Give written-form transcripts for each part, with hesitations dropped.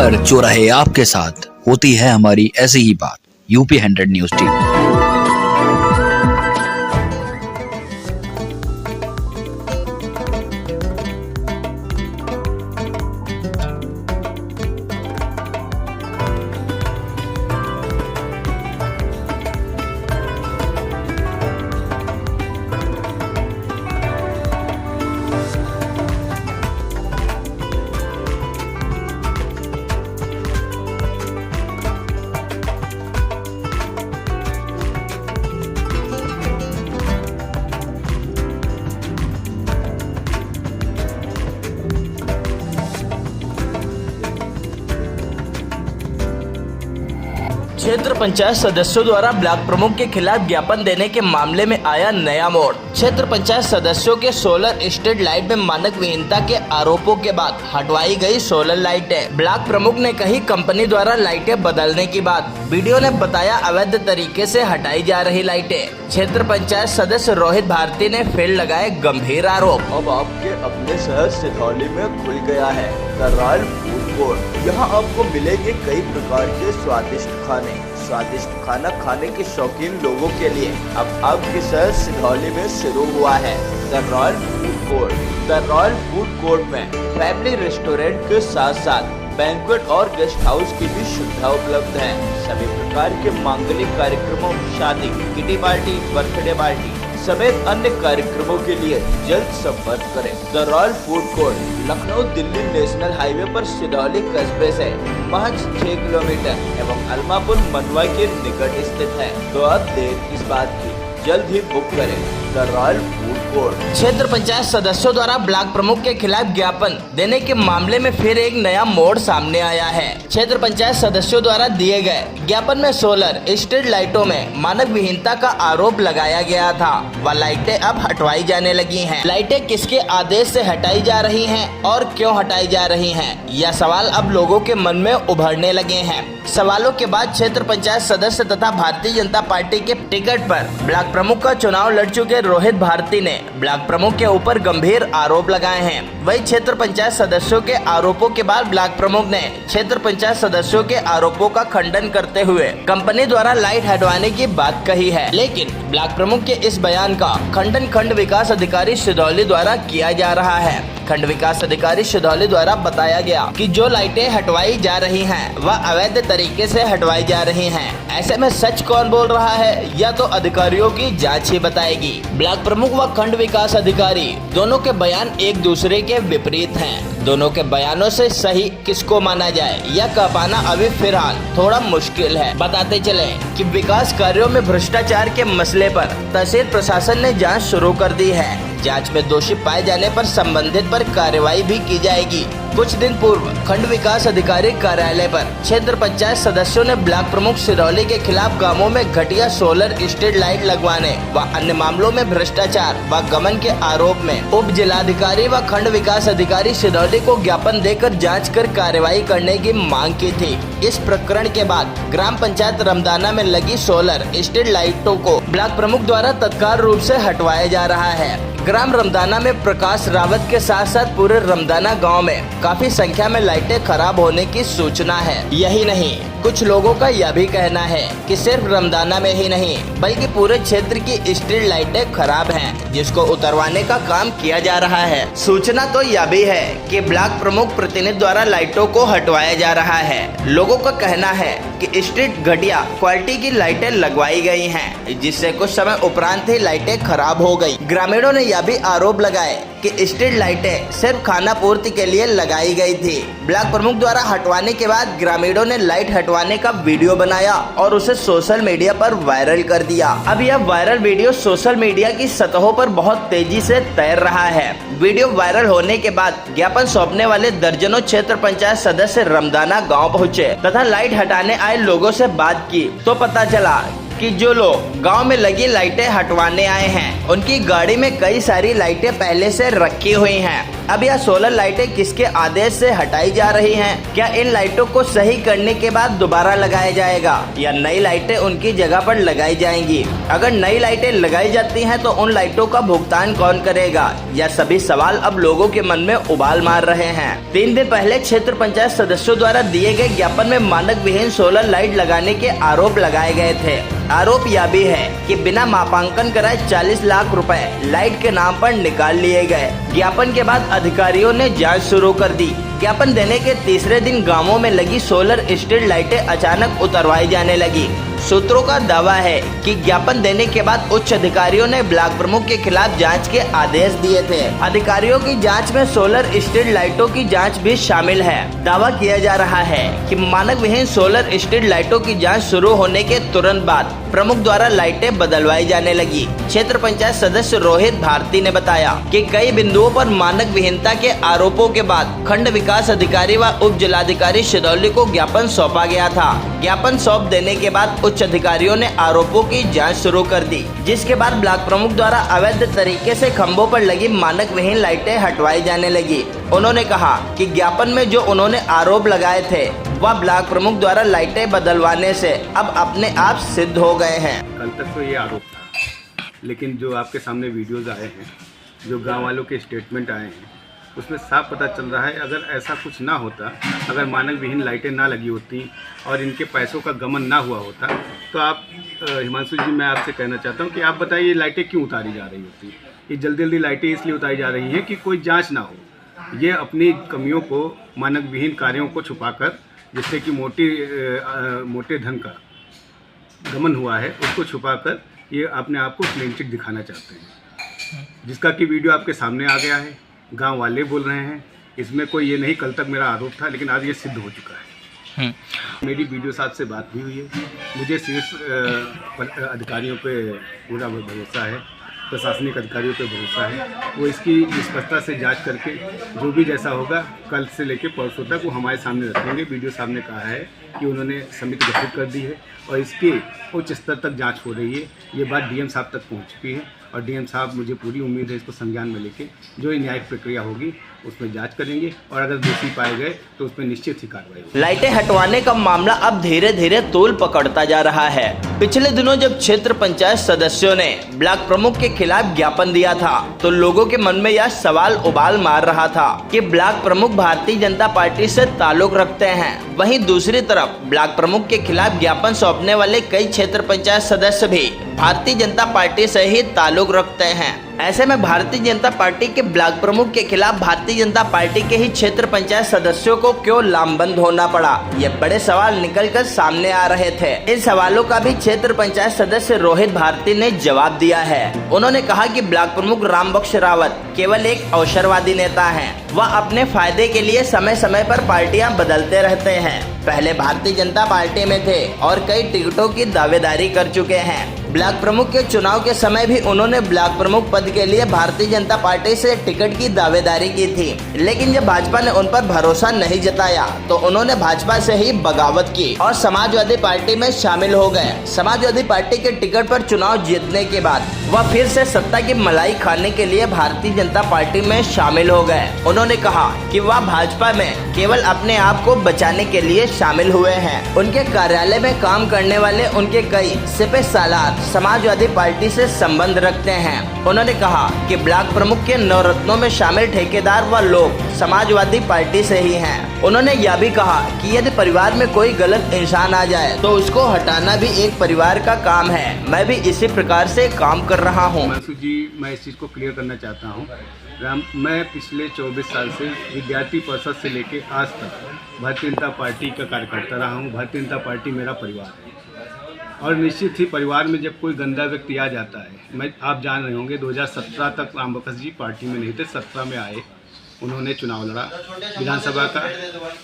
हर चौराहे आपके साथ होती है हमारी ऐसी ही बात। UP 100 news team. क्षेत्र पंचायत सदस्यों द्वारा ब्लॉक प्रमुख के खिलाफ ज्ञापन देने के मामले में आया नया मोड़। क्षेत्र पंचायत सदस्यों के सोलर स्ट्रीट लाइट में मानक विहीनता के आरोपों के बाद हटवाई गई सोलर लाइटें। ब्लॉक प्रमुख ने कही कंपनी द्वारा लाइटें बदलने की बात। वीडियो ने बताया अवैध तरीके से हटाई जा रही लाइटें। क्षेत्र पंचायत सदस्य रोहित भारती ने फिर लगाए गंभीर आरोप। अब आपके अपने शहर सिधौली में खुल गया है द रॉयल फूड कोर्ट। यहाँ आपको मिलेंगे कई प्रकार के स्वादिष्ट खाने। स्वादिष्ट खाना खाने के शौकीन लोगों के लिए अब आपके शहर सिधौली में शुरू हुआ है the royal food court. The royal food court में फैमिली रेस्टोरेंट के साथ साथ बैंक्वेट और गेस्ट हाउस की भी सुविधा उपलब्ध है। सभी प्रकार के मांगलिक कार्यक्रमों, शादी, किटी पार्टी, बर्थडे पार्टी समेत अन्य कार्यक्रमों के लिए जल्द संपर्क करें। The royal food court Lucknow Delhi national highway पर सिधौली कस्बे से महज 6 किलोमीटर एवं अलमापुर मनवा के निकट स्थित है। तो अब देर किस बात की, जल्द ही बुक करें द रॉयल फूड कोर्ट। क्षेत्र पंचायत सदस्यों द्वारा ब्लॉक प्रमुख के खिलाफ ज्ञापन देने के मामले में फिर एक नया मोड़ सामने आया है। क्षेत्र पंचायत सदस्यों द्वारा दिए गए ज्ञापन में सोलर स्ट्रीट लाइटों में मानक विहीनता का आरोप लगाया गया था। वह लाइटें अब हटवाई जाने लगी हैं। लाइटें किसके आदेश से हटाई जा रही हैं और क्यों हटाई जा रही हैं, यह सवाल अब लोगों के मन में उभरने लगे हैं। सवालों के बाद क्षेत्र पंचायत सदस्य तथा भारतीय जनता पार्टी के टिकट पर ब्लॉक प्रमुख का चुनाव लड़ चुके रोहित भारती ने ब्लॉक प्रमुख के ऊपर गंभीर आरोप लगाए हैं। वही क्षेत्र पंचायत सदस्यों के आरोपों के बाद ब्लॉक प्रमुख ने क्षेत्र पंचायत सदस्यों के आरोपों का खंडन करते हुए कंपनी द्वारा लाइट हटवाने की बात कही है। लेकिन ब्लॉक प्रमुख के इस बयान का खंडन खंड विकास अधिकारी सिधौली द्वारा किया जा रहा है। खंड विकास अधिकारी सिधौली द्वारा बताया गया कि जो लाइटें हटवाई जा रही हैं, वह अवैध तरीके से हटवाई जा रही हैं। ऐसे में सच कौन बोल रहा है, या तो अधिकारियों की जांच ही बताएगी। ब्लॉक प्रमुख व खंड विकास अधिकारी दोनों के बयान एक दूसरे के विपरीत हैं। दोनों के बयानों से सही किसको माना जाए, यह कह पाना अभी फिलहाल थोड़ा मुश्किल है। बताते चले कि विकास कार्यों में भ्रष्टाचार के मसले पर तहसील प्रशासन ने जांच शुरू कर दी है। जांच में दोषी पाए जाने पर संबंधित पर कार्रवाई भी की जाएगी। कुछ दिन पूर्व खंड विकास अधिकारी कार्यालय पर क्षेत्र पंचायत सदस्यों ने ब्लॉक प्रमुख सिधौली के खिलाफ गांवों में घटिया सोलर स्ट्रीट लाइट लगवाने व अन्य मामलों में भ्रष्टाचार व गबन के आरोप में उप जिलाधिकारी व खंड विकास अधिकारी सिधौली को ज्ञापन देकर जांच कर कार्रवाई करने की मांग की थी। इस प्रकरण के बाद ग्राम पंचायत रमदाना में लगी सोलर स्ट्रीट लाइटों को ब्लॉक प्रमुख द्वारा तत्काल रूप से हटवाया जा रहा है। ग्राम रमदाना में प्रकाश रावत के साथ साथ पूरे रमदाना गांव में काफी संख्या में लाइटें खराब होने की सूचना है। यही नहीं, कुछ लोगों का यह भी कहना है कि सिर्फ रमदाना में ही नहीं बल्कि पूरे क्षेत्र की स्ट्रीट लाइटें खराब हैं, जिसको उतरवाने का काम किया जा रहा है। सूचना तो यह भी है कि ब्लॉक प्रमुख प्रतिनिधि द्वारा लाइटों को हटवाया जा रहा है। लोगों का कहना है कि स्ट्रीट घटिया क्वालिटी की लाइटें लगवाई गई हैं, जिससे कुछ समय उपरांत ही लाइटें खराब हो गई। ग्रामीणों ने यह भी आरोप लगाए कि स्ट्रीट लाइटें सिर्फ खाना पूर्ति के लिए लगाई गई थी। ब्लॉक प्रमुख द्वारा हटवाने के बाद ग्रामीणों ने लाइट हटवाने का वीडियो बनाया और उसे सोशल मीडिया पर वायरल कर दिया। अब यह वायरल वीडियो सोशल मीडिया की सतहों पर बहुत तेजी से तैर रहा है। वीडियो वायरल होने के बाद ज्ञापन सौंपने वाले दर्जनों क्षेत्र पंचायत सदस्य रमदाना गाँव पहुँचे तथा लाइट हटाने आए लोगों से बात की तो पता चला कि जो लोग गांव में लगी लाइटें हटवाने आए हैं, उनकी गाड़ी में कई सारी लाइटें पहले से रखी हुई हैं। अब यह सोलर लाइटें किसके आदेश से हटाई जा रही हैं? क्या इन लाइटों को सही करने के बाद दोबारा लगाया जाएगा या नई लाइटें उनकी जगह पर लगाई जाएंगी? अगर नई लाइटें लगाई जाती हैं तो उन लाइटों का भुगतान कौन करेगा? यह सभी सवाल अब लोगों के मन में उबाल मार रहे हैं। 3 दिन पहले क्षेत्र पंचायत सदस्यों द्वारा दिए गए ज्ञापन में मानक विहीन सोलर लाइट लगाने के आरोप लगाए गए थे। आरोप यह भी है कि बिना मापांकन कराए 40 लाख रुपए लाइट के नाम पर निकाल लिए गए। ज्ञापन के बाद अधिकारियों ने जांच शुरू कर दी। ज्ञापन देने के तीसरे दिन गांवों में लगी सोलर स्ट्रीट लाइटें अचानक उतरवाई जाने लगी। सूत्रों का दावा है कि ज्ञापन देने के बाद उच्च अधिकारियों ने ब्लॉक प्रमुख के खिलाफ जांच के आदेश दिए थे। अधिकारियों की जांच में सोलर स्ट्रीट लाइटों की जांच भी शामिल है। दावा किया जा रहा है कि मानक विहीन सोलर स्ट्रीट लाइटों की जांच शुरू होने के तुरंत बाद प्रमुख द्वारा लाइटें बदलवाई जाने लगी। क्षेत्र पंचायत सदस्य रोहित भारती ने बताया कि कई बिंदुओं पर मानक विहीनता के आरोपों के बाद खंड विकास अधिकारी व उप जिलाधिकारी सिरौली को ज्ञापन सौंपा गया था। ज्ञापन सौंप देने के बाद उच्च अधिकारियों ने आरोपों की जांच शुरू कर दी, जिसके बाद ब्लॉक प्रमुख द्वारा अवैध तरीके से खंभों पर लगी मानक विहीन लाइटें हटवाई जाने लगी। उन्होंने कहा कि ज्ञापन में जो उन्होंने आरोप लगाए थे वह ब्लॉक प्रमुख द्वारा लाइटें बदलवाने से अब अपने आप सिद्ध हो गए हैं। कल तक तो ये आरोप था, लेकिन जो आपके सामने वीडियोज आए हैं, जो गांव वालों के स्टेटमेंट आए हैं, उसमें साफ पता चल रहा है अगर ऐसा कुछ ना होता, अगर मानक विहीन लाइटें ना लगी होती और इनके पैसों का गमन ना हुआ होता, तो आप हिमांशु जी, मैं आपसे कहना चाहता हूँ कि आप बताइए लाइटें क्यों उतारी जा रही होती? ये जल्दी जल्दी लाइटें इसलिए उतारी जा रही हैं कि कोई जांच ना हो। ये अपनी कमियों को, मानक विहीन कार्यों को छुपाकर, जिससे कि मोटे धन का गमन हुआ है, उसको छुपाकर ये अपने आप को क्लीन चिट दिखाना चाहते हैं, जिसका कि वीडियो आपके सामने आ गया है। गांव वाले बोल रहे हैं, इसमें कोई ये नहीं कल तक मेरा आरोप था, लेकिन आज ये सिद्ध हो चुका है। मेरी वीडियो साहब से बात भी हुई है। मुझे शीर्ष अधिकारियों पे पूरा भरोसा है, प्रशासनिक अधिकारियों पे भरोसा है। वो इसकी निष्पक्षता से जांच करके जो भी जैसा होगा कल से लेकर परसों तक वो हमारे सामने रखेंगे। वीडियो साहब ने कहा है कि उन्होंने समिति गठित कर दी है और इसकी उच्च स्तर तक जांच हो रही है। ये बात डीएम साहब तक पहुंच चुकी है और डीएम साहब, मुझे पूरी उम्मीद है, इसको संज्ञान में लेके जो ये न्यायिक प्रक्रिया होगी उसमें जांच करेंगे और अगर दोषी पाए गए तो उसमें निश्चित ही कार्रवाई होगी। लाइटें हटवाने का मामला अब धीरे धीरे तूल पकड़ता जा रहा है। पिछले दिनों जब क्षेत्र पंचायत सदस्यों ने ब्लॉक प्रमुख के खिलाफ ज्ञापन दिया था तो लोगों के मन में यह सवाल उबाल मार रहा था कि ब्लॉक प्रमुख भारतीय जनता पार्टी से ताल्लुक रखते हैं। वहीं दूसरी तरफ ब्लॉक प्रमुख के खिलाफ ज्ञापन सौंपने वाले कई क्षेत्र पंचायत सदस्य भी भारतीय जनता पार्टी से ही ताल्लुक रखते हैं। ऐसे में भारतीय जनता पार्टी के ब्लॉक प्रमुख के खिलाफ भारतीय जनता पार्टी के ही क्षेत्र पंचायत सदस्यों को क्यों लामबंद होना पड़ा, ये बड़े सवाल निकलकर सामने आ रहे थे। इन सवालों का भी क्षेत्र पंचायत सदस्य रोहित भारती ने जवाब दिया है। उन्होंने कहा कि ब्लॉक प्रमुख रामबख्श रावत केवल एक अवसरवादी नेता हैं। वह अपने फायदे के लिए समय समय पर पार्टियां बदलते रहते हैं। पहले भारतीय जनता पार्टी में थे और कई टिकटों की दावेदारी कर चुके हैं। ब्लॉक प्रमुख के चुनाव के समय भी उन्होंने ब्लॉक प्रमुख पद के लिए भारतीय जनता पार्टी से टिकट की दावेदारी की थी, लेकिन जब भाजपा ने उन पर भरोसा नहीं जताया तो उन्होंने भाजपा से ही बगावत की और समाजवादी पार्टी में शामिल हो गए। समाजवादी पार्टी के टिकट पर चुनाव जीतने के बाद वह फिर से सत्ता की मलाई खाने के लिए भारतीय जनता पार्टी में शामिल हो गए। उन्होंने कहा कि वह भाजपा में केवल अपने आप को बचाने के लिए शामिल हुए हैं। उनके कार्यालय में काम करने वाले उनके कई सिपह सालार समाजवादी पार्टी से संबंध रखते हैं। उन्होंने कहा कि ब्लॉक प्रमुख के नवरत्नों में शामिल ठेकेदार व लोग समाजवादी पार्टी से ही हैं। उन्होंने यह भी कहा कि यदि परिवार में कोई गलत इंसान आ जाए तो उसको हटाना भी एक परिवार का काम है। मैं भी इसी प्रकार से काम कर रहा हूँ। हिमांशु जी, मैं इस चीज़ को क्लियर करना चाहता हूँ। मैं पिछले 24 साल से विद्यार्थी परिषद से लेकर आज तक भारतीय जनता पार्टी का कार्यकर्ता रहा हूँ। भारतीय जनता पार्टी मेरा परिवार है और निश्चित ही परिवार में जब कोई गंदा व्यक्ति आ जाता है, आप जान रहे होंगे 2017 तक रामबख्श जी पार्टी में नहीं थे, 17 में आए, उन्होंने चुनाव लड़ा विधानसभा का,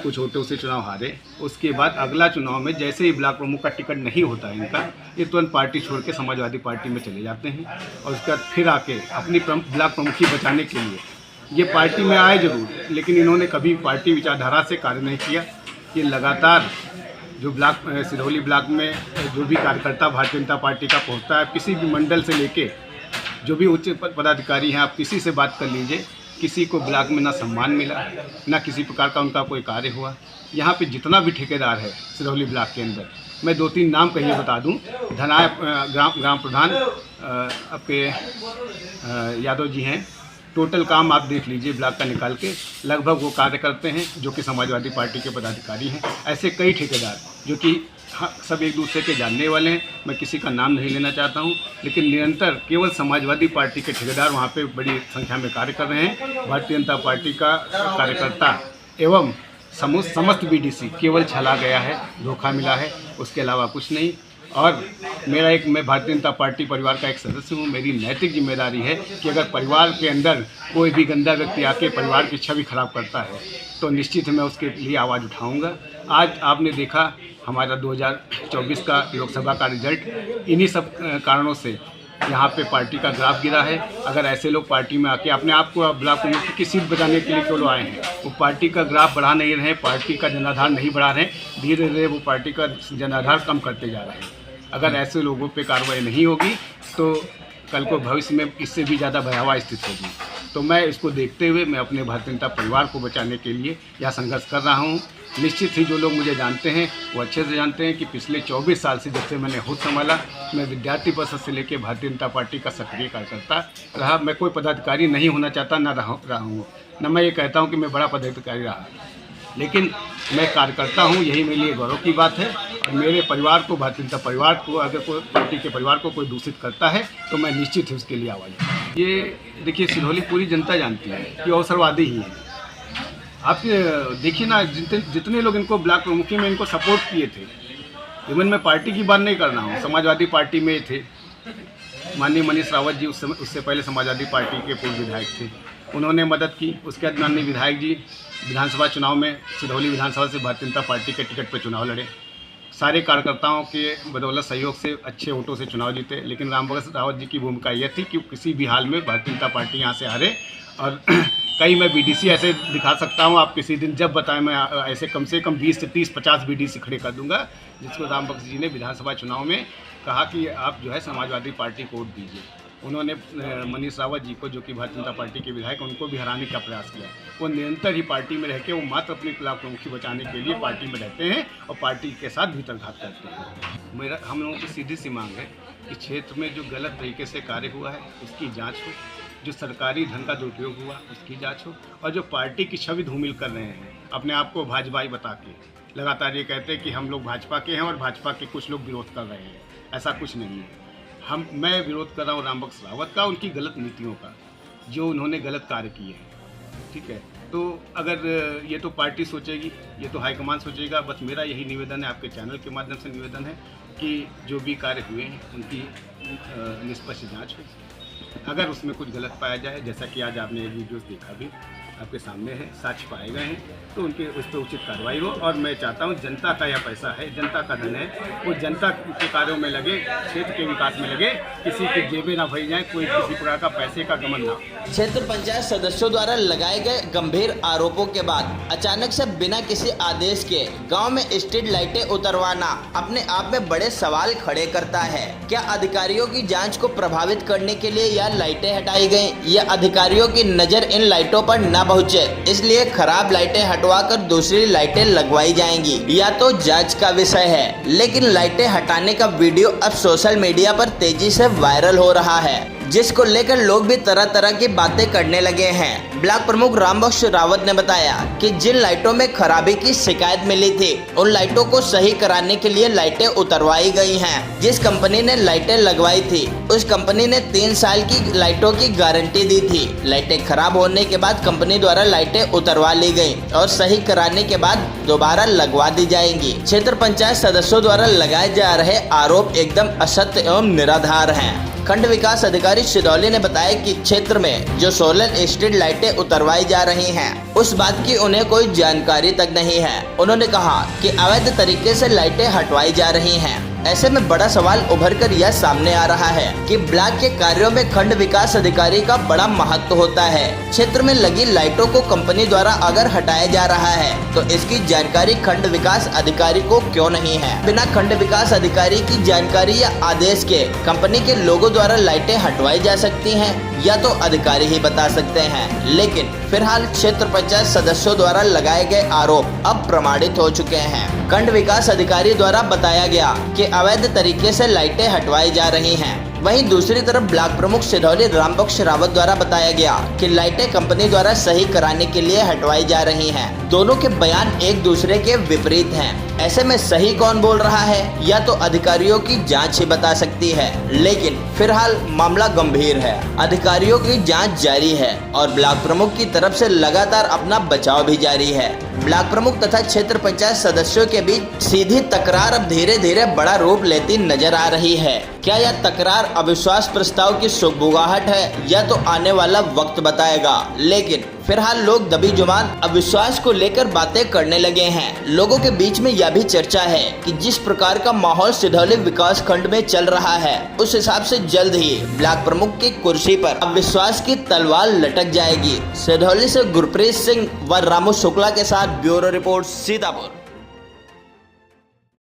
कुछ वोटों से चुनाव हारे। उसके बाद अगला चुनाव में जैसे ही ब्लॉक प्रमुख का टिकट नहीं होता है इनका, ये तुरंत पार्टी छोड़ के समाजवादी पार्टी में चले जाते हैं और उसके बाद फिर आके अपनी ब्लॉक प्रमुखी बचाने के लिए ये पार्टी में आए जरूर, लेकिन इन्होंने कभी पार्टी विचारधारा से कार्य नहीं किया। ये लगातार जो ब्लॉक सिरौली ब्लॉक में जो भी कार्यकर्ता भारतीय जनता पार्टी का पहुंचता है, किसी भी मंडल से लेके जो भी उच्च पदाधिकारी हैं, आप किसी से बात कर लीजिए, किसी को ब्लॉक में ना सम्मान मिला, ना किसी प्रकार का उनका कोई कार्य हुआ। यहाँ पे जितना भी ठेकेदार है सिरौली ब्लॉक के अंदर, मैं 2-3 नाम कहीं बता दूं। धनाय ग्राम प्रधान आपके यादव जी हैं। टोटल काम आप देख लीजिए ब्लॉक का निकाल के, लगभग वो कार्य करते हैं जो कि समाजवादी पार्टी के पदाधिकारी हैं। ऐसे कई ठेकेदार जो कि सब एक दूसरे के जानने वाले हैं, मैं किसी का नाम नहीं लेना चाहता हूं, लेकिन निरंतर केवल समाजवादी पार्टी के ठेकेदार वहां पे बड़ी संख्या में कार्य कर रहे हैं। भारतीय जनता पार्टी का कार्यकर्ता एवं समस्त बीडीसी केवल छला गया है, धोखा मिला है, उसके अलावा कुछ नहीं। और मैं भारतीय जनता पार्टी परिवार का एक सदस्य हूँ। मेरी नैतिक जिम्मेदारी है कि अगर परिवार के अंदर कोई भी गंदा व्यक्ति आके परिवार की छवि खराब करता है तो निश्चित मैं उसके लिए आवाज़ उठाऊंगा। आज आपने देखा हमारा 2024 का लोकसभा का रिजल्ट इन्हीं सब कारणों से यहाँ पे पार्टी का ग्राफ गिरा है। अगर ऐसे लोग पार्टी में आके अपने आप को ब्लॉक प्रमुख की सीट बचाने के लिए क्यों आए हैं, वो पार्टी का ग्राफ बढ़ा नहीं रहे, पार्टी का जनाधार नहीं बढ़ा रहे, धीरे धीरे वो पार्टी का जनाधार कम करते जा रहे हैं। अगर ऐसे लोगों पे कार्रवाई नहीं होगी तो कल को भविष्य में इससे भी ज़्यादा भयावह स्थिति होगी। तो मैं इसको देखते हुए मैं अपने भारतीय जनता परिवार को बचाने के लिए यह संघर्ष कर रहा हूँ। निश्चित ही जो लोग मुझे जानते हैं वो अच्छे से जानते हैं कि पिछले 24 साल से जब से मैंने होश संभाला, मैं विद्यार्थी परिषद से लेकर भारतीय जनता पार्टी का सक्रिय कार्यकर्ता रहा। मैं कोई पदाधिकारी नहीं होना चाहता, ना रहा हूँ, न मैं ये कहता हूँ कि मैं बड़ा पदाधिकारी रहा, लेकिन मैं कार्यकर्ता हूँ, यही मेरे लिए गौरव की बात है। और मेरे परिवार को, भारतीय जनता परिवार को, अगर कोई पार्टी के परिवार को कोई दूषित करता है तो मैं निश्चित ही उसके लिए आवाज़। ये देखिए, सिरौली पूरी जनता जानती है कि अवसरवादी ही है। आप देखिए ना, जितने लोग इनको ब्लॉक प्रमुखी में इनको सपोर्ट किए थे, इवन मैं पार्टी की बात नहीं कर रहा हूँ, समाजवादी पार्टी में थे माननीय मनीष रावत जी, उससे पहले समाजवादी पार्टी के पूर्व विधायक थे, उन्होंने मदद की। उसके बाद माननीय विधायक जी विधानसभा चुनाव में सिरौली विधानसभा से भारतीय जनता पार्टी के टिकट पर चुनाव लड़े, सारे कार्यकर्ताओं के बदौलत सहयोग से अच्छे वोटों से चुनाव जीते। लेकिन रामबख्श रावत जी की भूमिका यह थी कि किसी भी हाल में भारतीय जनता पार्टी यहाँ से हारे। और कई मैं बीडीसी ऐसे दिखा सकता हूँ, आप किसी दिन जब बताएं, मैं ऐसे कम से कम 20 से 30-50 बीडीसी खड़े कर दूंगा, जिसको रामबख्श जी ने विधानसभा चुनाव में कहा कि आप जो है समाजवादी पार्टी को वोट दीजिए। उन्होंने मनीष रावत जी को, जो कि भारतीय जनता पार्टी के विधायक, उनको भी हराने का प्रयास किया। वो निरंतर ही पार्टी में रह के वो मात्र अपनी ब्लॉक प्रमुखी बचाने के लिए पार्टी में रहते हैं और पार्टी के साथ भीतरघात करते हैं। हम लोगों की सीधी सी मांग है कि क्षेत्र में जो गलत तरीके से कार्य हुआ है उसकी जाँच हो, जो सरकारी धन का दुरुपयोग हुआ उसकी जांच हो, और जो पार्टी की छवि धूमिल कर रहे हैं अपने आप को भाजपाई बता के, लगातार ये कहते हैं कि हम लोग भाजपा के हैं और भाजपा के कुछ लोग विरोध कर रहे हैं। ऐसा कुछ नहीं है। मैं विरोध कर रहा हूँ रामबख्श रावत का, उनकी गलत नीतियों का, जो उन्होंने गलत कार्य किए हैं। ठीक है, तो अगर ये तो पार्टी सोचेगी, ये तो हाईकमान सोचेगा। बस मेरा यही निवेदन है, आपके चैनल के माध्यम से निवेदन है कि जो भी कार्य हुए हैं उनकी निष्पक्ष जाँच हो। अगर उसमें कुछ गलत पाया जाए, जैसा कि आज आपने ये वीडियोस देखा भी, आपके सामने है, साक्ष्य पाए गए हैं, तो उस पर उचित कार्रवाई हो। और मैं चाहता हूँ, जनता का यह पैसा है, जनता का धन है, वो जनता के कार्यों में लगे, क्षेत्र के विकास में लगे, किसी की जेबें ना भरी जाए, कोई किसी प्रकार का पैसे का गमन ना। क्षेत्र पंचायत सदस्यों द्वारा लगाए गए गंभीर आरोपों के बाद अचानक से बिना किसी आदेश के गाँव में स्ट्रीट लाइटें उतरवाना अपने आप में बड़े सवाल खड़े करता है। क्या अधिकारियों की जाँच को प्रभावित करने के लिए यह लाइटें हटाई गयी, या अधिकारियों की नजर इन लाइटों पर न पहुंचे, इसलिए खराब लाइटें हटवाकर दूसरी लाइटें लगवाई जाएंगी, या तो जांच का विषय है। लेकिन लाइटें हटाने का वीडियो अब सोशल मीडिया पर तेजी से वायरल हो रहा है, जिसको लेकर लोग भी तरह तरह की बातें करने लगे हैं। ब्लॉक प्रमुख रामबख्श रावत ने बताया कि जिन लाइटों में खराबी की शिकायत मिली थी, उन लाइटों को सही कराने के लिए लाइटें उतरवाई गई हैं। जिस कंपनी ने लाइटें लगवाई थी, उस कंपनी ने 3 साल की लाइटों की गारंटी दी थी। लाइटें खराब होने के बाद कंपनी द्वारा लाइटें उतरवा ली गयी और सही कराने के बाद दोबारा लगवा दी जाएंगी। क्षेत्र पंचायत सदस्यों द्वारा लगाए जा रहे आरोप एकदम असत्य एवं निराधार हैं। खंड विकास अधिकारी सिरौली ने बताया कि क्षेत्र में जो सोलर स्ट्रीट लाइटें उतरवाई जा रही हैं, उस बात की उन्हें कोई जानकारी तक नहीं है। उन्होंने कहा कि अवैध तरीके से लाइटें हटवाई जा रही हैं। ऐसे में बड़ा सवाल उभर कर यह सामने आ रहा है कि ब्लॉक के कार्यों में खंड विकास अधिकारी का बड़ा महत्व होता है। क्षेत्र में लगी लाइटों को कंपनी द्वारा अगर हटाया जा रहा है तो इसकी जानकारी खंड विकास अधिकारी को क्यों नहीं है? बिना खंड विकास अधिकारी की जानकारी या आदेश के कंपनी के लोगों द्वारा लाइटें हटवाई जा सकती हैं या तो अधिकारी ही बता सकते हैं। लेकिन फिलहाल क्षेत्र पंचायत सदस्यों द्वारा लगाए गए आरोप अब प्रमाणित हो चुके हैं। खंड विकास अधिकारी द्वारा बताया गया कि अवैध तरीके से लाइटें हटवाई जा रही हैं। वहीं दूसरी तरफ ब्लॉक प्रमुख सिधौली रामबख्श रावत द्वारा बताया गया कि लाइटें कंपनी द्वारा सही कराने के लिए हटवाई जा रही हैं। दोनों के बयान एक दूसरे के विपरीत हैं। ऐसे में सही कौन बोल रहा है या तो अधिकारियों की जांच ही बता सकती है। लेकिन फिलहाल मामला गंभीर है, अधिकारियों की जांच जारी है और ब्लॉक प्रमुख की तरफ से लगातार अपना बचाव भी जारी है। ब्लॉक प्रमुख तथा क्षेत्र पंचायत सदस्यों के बीच सीधी तकरार अब धीरे धीरे बड़ा रूप लेती नजर आ रही है। क्या यह तकरार अविश्वास प्रस्ताव की सुगबुगाहट है या तो आने वाला वक्त बताएगा। लेकिन फिलहाल लोग दबी जुबान अविश्वास को लेकर बातें करने लगे हैं। लोगों के बीच में यह भी चर्चा है कि जिस प्रकार का माहौल सिधौली विकास खंड में चल रहा है उस हिसाब से जल्द ही ब्लॉक प्रमुख की कुर्सी पर अविश्वास की तलवार लटक जाएगी। सिधौली से गुरप्रीत सिंह व रामू शुक्ला के साथ ब्यूरो रिपोर्ट सीतापुर।